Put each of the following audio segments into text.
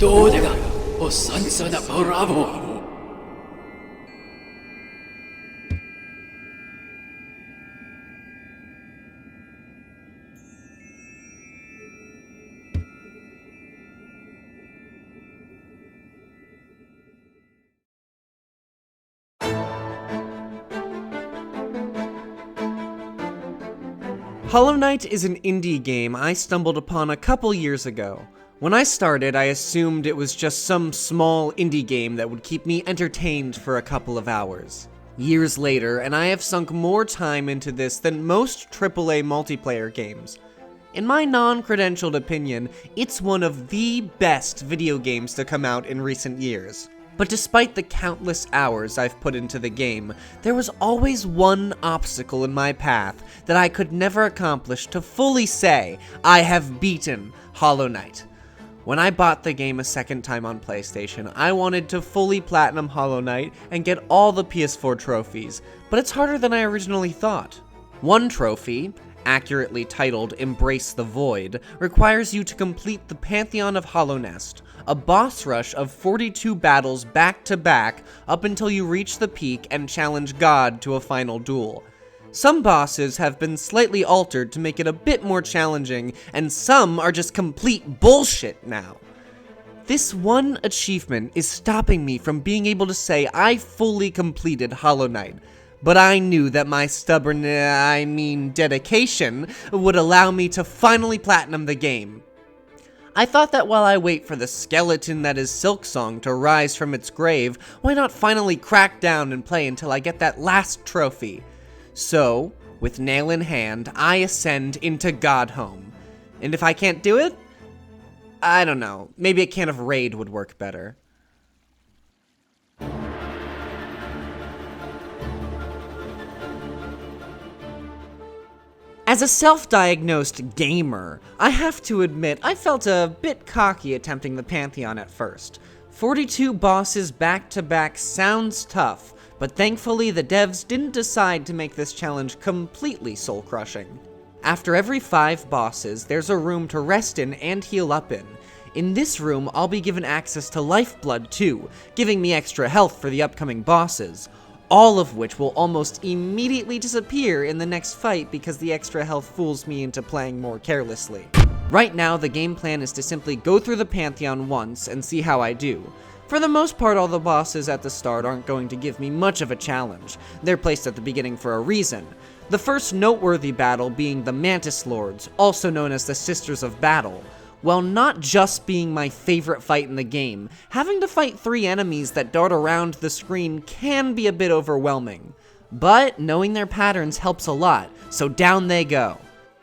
Dodega, o Sansa da Bravo. Hollow Knight is an indie game I stumbled upon a couple years ago. When I started, I assumed it was just some small indie game that would keep me entertained for a couple of hours. Years later, and I have sunk more time into this than most AAA multiplayer games. In my non-credentialed opinion, it's one of the best video games to come out in recent years. But despite the countless hours I've put into the game, there was always one obstacle in my path that I could never accomplish to fully say I have beaten Hollow Knight. When I bought the game a second time on PlayStation, I wanted to fully platinum Hollow Knight and get all the PS4 trophies, but it's harder than I originally thought. One trophy, accurately titled Embrace the Void, requires you to complete the Pantheon of Hallownest, a boss rush of 42 battles back to back up until you reach the peak and challenge God to a final duel. Some bosses have been slightly altered to make it a bit more challenging, and some are just complete bullshit now. This one achievement is stopping me from being able to say I fully completed Hollow Knight, but I knew that my stubborn, dedication would allow me to finally platinum the game. I thought that while I wait for the skeleton that is Silksong to rise from its grave, why not finally crack down and play until I get that last trophy? So, with nail in hand, I ascend into Godhome. And if I can't do it? I don't know, maybe a can of Raid would work better. As a self-diagnosed gamer, I have to admit I felt a bit cocky attempting the Pantheon at first. 42 bosses back to back sounds tough, but thankfully the devs didn't decide to make this challenge completely soul-crushing. After every 5 bosses, there's a room to rest in and heal up in. In this room, I'll be given access to lifeblood too, giving me extra health for the upcoming bosses. All of which will almost immediately disappear in the next fight because the extra health fools me into playing more carelessly. Right now, the game plan is to simply go through the Pantheon once and see how I do. For the most part, all the bosses at the start aren't going to give me much of a challenge. They're placed at the beginning for a reason. The first noteworthy battle being the Mantis Lords, also known as the Sisters of Battle. While not just being my favorite fight in the game, having to fight 3 enemies that dart around the screen can be a bit overwhelming. But knowing their patterns helps a lot, so down they go.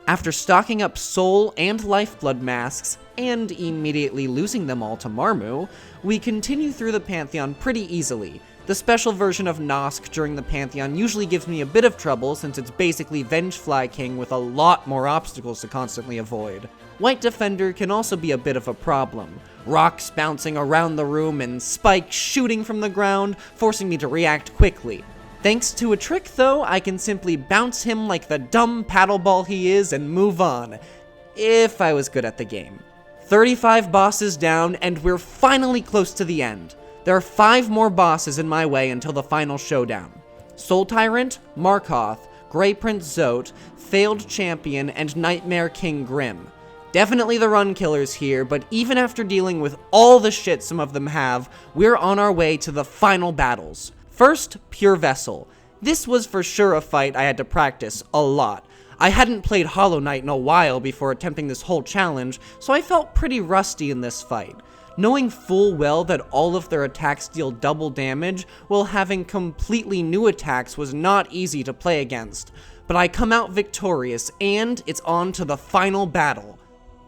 After stocking up soul and lifeblood masks, and immediately losing them all to Marmu, we continue through the Pantheon pretty easily. The special version of Nosk during the Pantheon usually gives me a bit of trouble since it's basically Vengefly King with a lot more obstacles to constantly avoid. White Defender can also be a bit of a problem. Rocks bouncing around the room and spikes shooting from the ground, forcing me to react quickly. Thanks to a trick though, I can simply bounce him like the dumb paddleball he is and move on. If I was good at the game. 35 bosses down, and we're finally close to the end. There are 5 more bosses in my way until the final showdown. Soul Tyrant, Markoth, Grey Prince Zote, Failed Champion, and Nightmare King Grim. Definitely the run killers here, but even after dealing with all the shit some of them have, we're on our way to the final battles. First, Pure Vessel. This was for sure a fight I had to practice a lot. I hadn't played Hollow Knight in a while before attempting this whole challenge, so I felt pretty rusty in this fight. Knowing full well that all of their attacks deal double damage, while having completely new attacks was not easy to play against. But I come out victorious, and it's on to the final battle.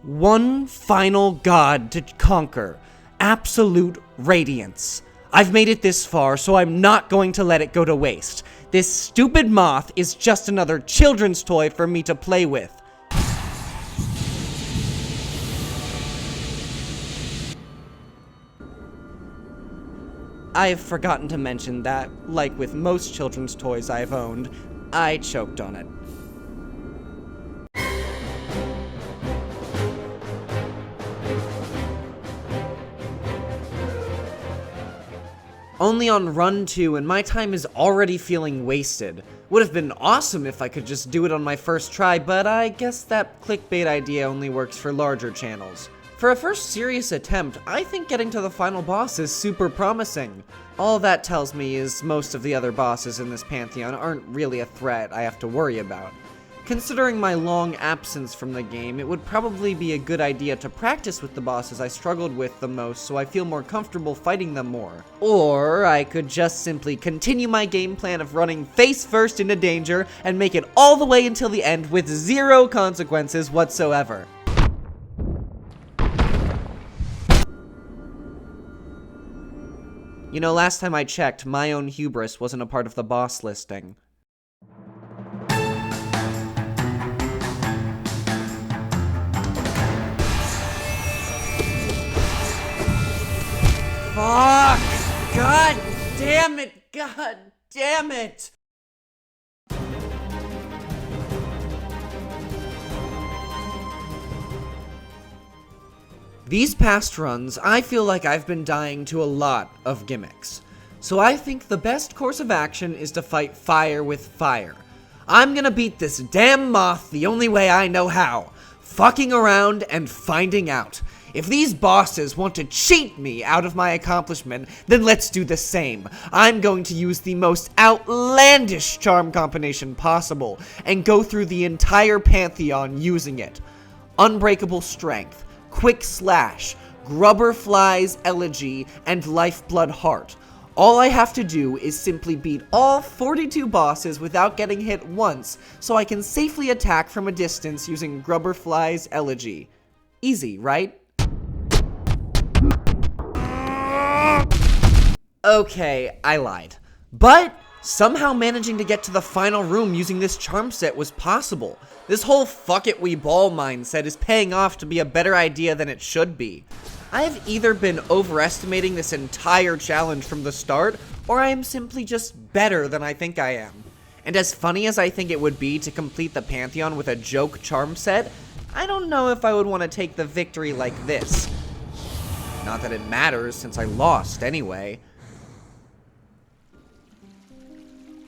One final god to conquer. Absolute Radiance. I've made it this far, so I'm not going to let it go to waste. This stupid moth is just another children's toy for me to play with. I've forgotten to mention that, like with most children's toys I've owned, I choked on it. Only on run 2 and my time is already feeling wasted. Would have been awesome if I could just do it on my first try, but I guess that clickbait idea only works for larger channels. For a first serious attempt, I think getting to the final boss is super promising. All that tells me is most of the other bosses in this Pantheon aren't really a threat I have to worry about. Considering my long absence from the game, it would probably be a good idea to practice with the bosses I struggled with the most so I feel more comfortable fighting them more. Or I could just simply continue my game plan of running face first into danger and make it all the way until the end with zero consequences whatsoever. You know, last time I checked, my own hubris wasn't a part of the boss listing. Fuck! God damn it! God damn it! These past runs, I feel like I've been dying to a lot of gimmicks. So I think the best course of action is to fight fire with fire. I'm gonna beat this damn moth the only way I know how. Fucking around and finding out. If these bosses want to cheat me out of my accomplishment, then let's do the same. I'm going to use the most outlandish charm combination possible and go through the entire Pantheon using it. Unbreakable Strength, Quick Slash, Grubberfly's Elegy, and Lifeblood Heart. All I have to do is simply beat all 42 bosses without getting hit once, so I can safely attack from a distance using Grubberfly's Elegy. Easy, right? Okay, I lied. But somehow managing to get to the final room using this charm set was possible. This whole fuck it we ball mindset is paying off to be a better idea than it should be. I have either been overestimating this entire challenge from the start, or I am simply just better than I think I am. And as funny as I think it would be to complete the Pantheon with a joke charm set, I don't know if I would want to take the victory like this. Not that it matters, since I lost anyway.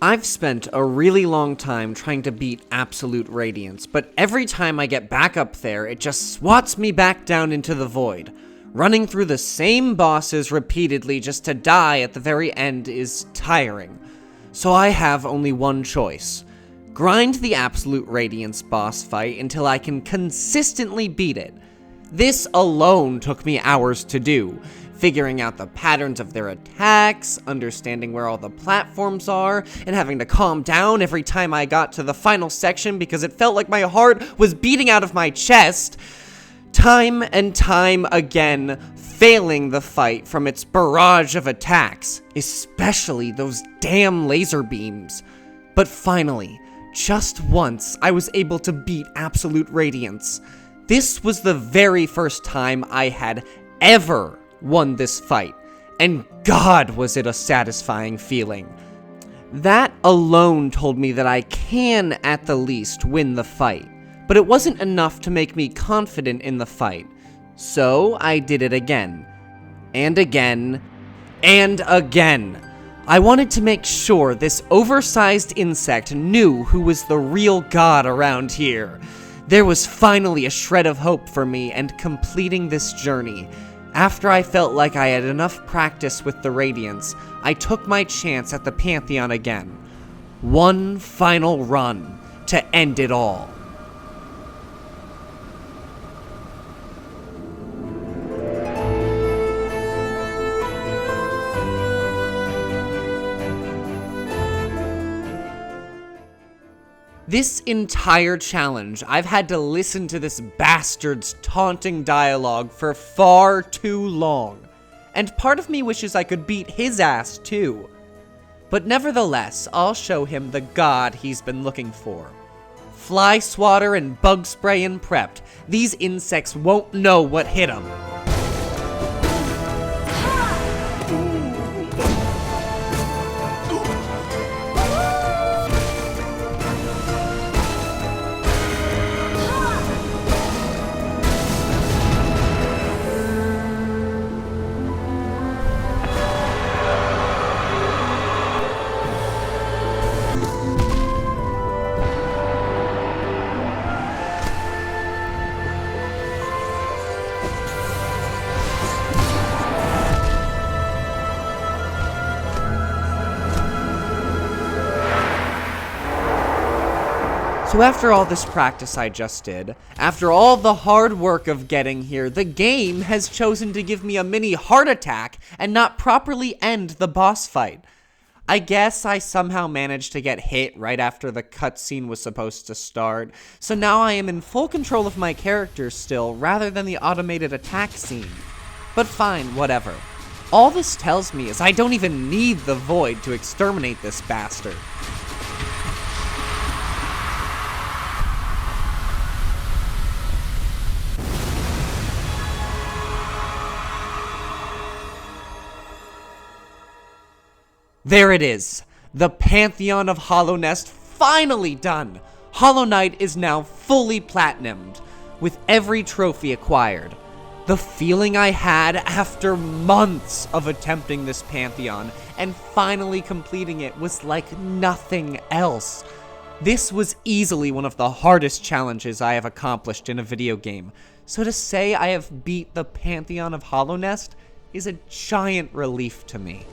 I've spent a really long time trying to beat Absolute Radiance, but every time I get back up there, it just swats me back down into the void. Running through the same bosses repeatedly just to die at the very end is tiring. So I have only one choice. Grind the Absolute Radiance boss fight until I can consistently beat it. This alone took me hours to do, figuring out the patterns of their attacks, understanding where all the platforms are, and having to calm down every time I got to the final section because it felt like my heart was beating out of my chest. Time and time again, failing the fight from its barrage of attacks, especially those damn laser beams. But finally, just once, I was able to beat Absolute Radiance. This was the very first time I had ever won this fight, and God was it a satisfying feeling. That alone told me that I can at the least win the fight, but it wasn't enough to make me confident in the fight, so I did it again, and again, and again. I wanted to make sure this oversized insect knew who was the real god around here. There was finally a shred of hope for me and completing this journey. After I felt like I had enough practice with the Radiance, I took my chance at the Pantheon again. One final run to end it all. This entire challenge, I've had to listen to this bastard's taunting dialogue for far too long, and part of me wishes I could beat his ass too. But nevertheless, I'll show him the god he's been looking for. Fly swatter and bug spray and prepped, these insects won't know what hit them. So after all this practice I just did, after all the hard work of getting here, the game has chosen to give me a mini heart attack and not properly end the boss fight. I guess I somehow managed to get hit right after the cutscene was supposed to start, so now I am in full control of my character still, rather than the automated attack scene. But fine, whatever. All this tells me is I don't even need the Void to exterminate this bastard. There it is! The Pantheon of Hallownest finally done! Hollow Knight is now fully platinumed, with every trophy acquired. The feeling I had after months of attempting this Pantheon and finally completing it was like nothing else. This was easily one of the hardest challenges I have accomplished in a video game, so to say I have beat the Pantheon of Hallownest is a giant relief to me.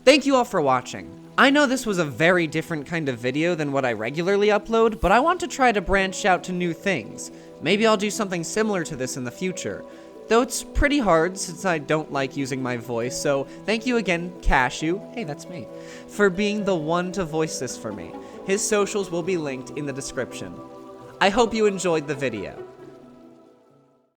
Thank you all for watching. I know this was a very different kind of video than what I regularly upload, but I want to try to branch out to new things. Maybe I'll do something similar to this in the future. Though it's pretty hard since I don't like using my voice, so thank you again, Cashew, hey that's me, for being the one to voice this for me. His socials will be linked in the description. I hope you enjoyed the video.